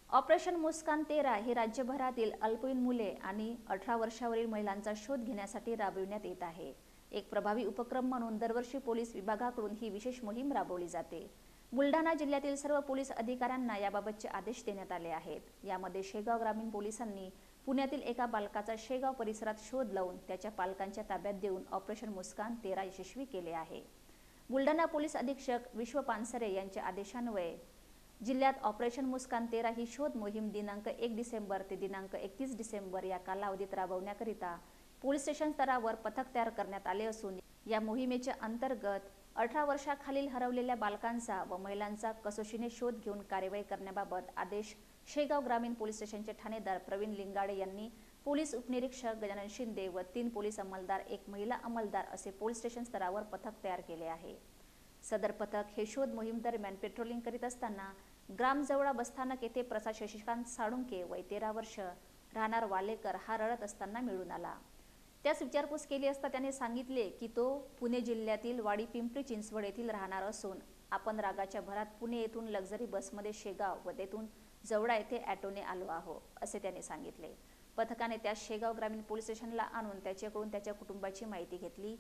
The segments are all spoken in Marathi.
ऑपरेशन मुस्कान 13 हे राज्यभरातील अल्पवयीन मुले आणि 18 वर्षावरील महिलांचा शोध घेण्यासाठी राबविण्यात येत आहे। एक प्रभावी उपक्रम म्हणून दरवर्षी पोलीस विभागाकडून ही विशेष मोहीम राबवली जाते। बुलढाणा जिल्ह्यातील सर्व पोलीस अधिकाऱ्यांना याबाबतचे आदेश देण्यात आले आहेत। यामध्ये शेगाव ग्रामीण पोलिसांनी पुण्यातील एका बालकाचा शेगाव परिसरात शोध लावून त्याच्या पालकांच्या ताब्यात देऊन ऑपरेशन मुस्कान 13 यशस्वी केले आहे। बुलढाणा पोलीस अधीक्षक विश्व पानसरे यांच्या आदेशान्वये जिल्ह्यात ऑपरेशन मुस्कान 13 ही शोध मोहीम दिनांक 1 डिसेंबर ते दिनांक 31 डिसेंबर या कालावधीत राबवण्याकरिता पोलीस स्टेशन स्तरावर पथक तयार करण्यात आले असून या मोहिमेच्या अंतर्गत 18 वर्षाखालील हरवलेल्या बालकांचा व महिलांचा कसोशीने शोध घेऊन कार्यवाही करण्याबाबत आदेश शेगाव ग्रामीण पोलीस स्टेशनचे ठाणेदार प्रवीण लिंगाडे यांनी पोलीस उपनिरीक्षक गजानन शिंदे व 3 पोलीस अंमलदार, 1 महिला अंमलदार असे पोलीस स्टेशन स्तरावर पथक तयार केले आहे। सदर पथक हे शोध मोहीम दरम्यान पेट्रोलिंग करीत असताना ग्रामजवळा बसस्थानक येथे प्रसाद शशिकांत साळुंके वय 13 वर्ष राहणार वालेकर हा रडत असताना मिळून आला। त्यास विचारपूस केली असता त्याने सांगितले की तो पुणे जिल्ह्यातील वाडी पिंपरी चिंचवड येथील राहणार असून आपण रागाच्या भरात पुणे येथून लक्झरी बसमध्ये शेगाव व तेथून जवळा येथे ॲटोने आलो आहो असे त्याने सांगितले। पथकाने त्यास शेगाव ग्रामीण पोलीस स्टेशनला आणून त्याच्याकडून त्याच्या कुटुंबाची माहिती घेतली।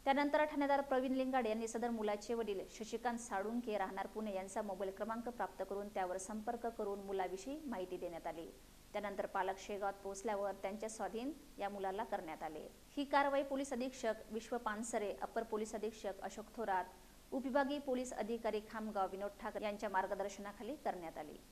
त्यानंतर ठाणेदार प्रवीण लिंगाडे यांनी सदर मुलाचे वडील शशिकांत साळुंके राहणार पुणे यांचा मोबाईल क्रमांक प्राप्त करून त्यावर संपर्क करून मुलाविषयी माहिती देण्यात आली। त्यानंतर पालक शेगावात पोहोचल्यावर त्यांच्या स्वाधीन या मुलाला करण्यात आले। ही कारवाई पोलीस अधीक्षक विश्व पानसरे, अपर पोलीस अधीक्षक अशोक थोरात, उपविभागीय पोलीस अधिकारी खामगाव विनोद ठाकरे यांच्या मार्गदर्शनाखाली करण्यात आली।